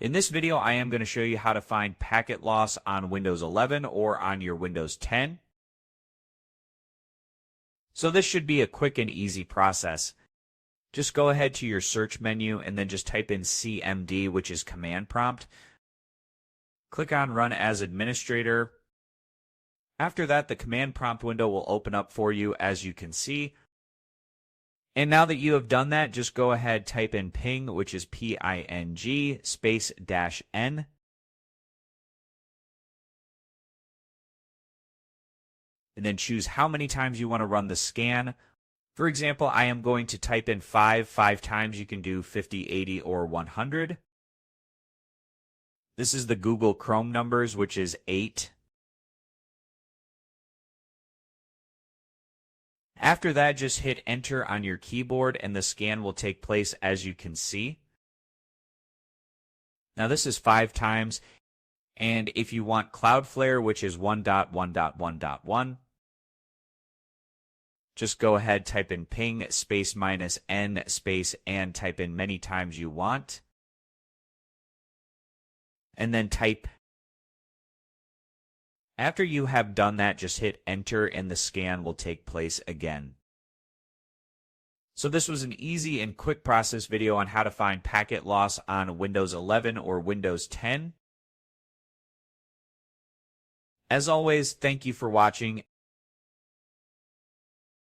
In this video, I am going to show you how to find packet loss on Windows 11 or on your Windows 10. So this should be a quick and easy process. Just go ahead to your search menu and then just type in CMD, which is command prompt. Click on Run as Administrator. After that, the command prompt window will open up for you, as you can see. And now that you have done that, just go ahead, type in ping, which is PING, space -N. And then choose how many times you want to run the scan. For example, I am going to type in 5 times. You can do 50, 80, or 100. This is the Google Chrome numbers, which is 8. After that, just hit enter on your keyboard and the scan will take place, as you can see. Now this is 5 times, and if you want Cloudflare, which is 1.1.1.1, just go ahead, type in ping, space -N, space, and type in many times you want. And then type. After you have done that, just hit enter and the scan will take place again. So this was an easy and quick process video on how to find packet loss on Windows 11 or Windows 10. As always, thank you for watching.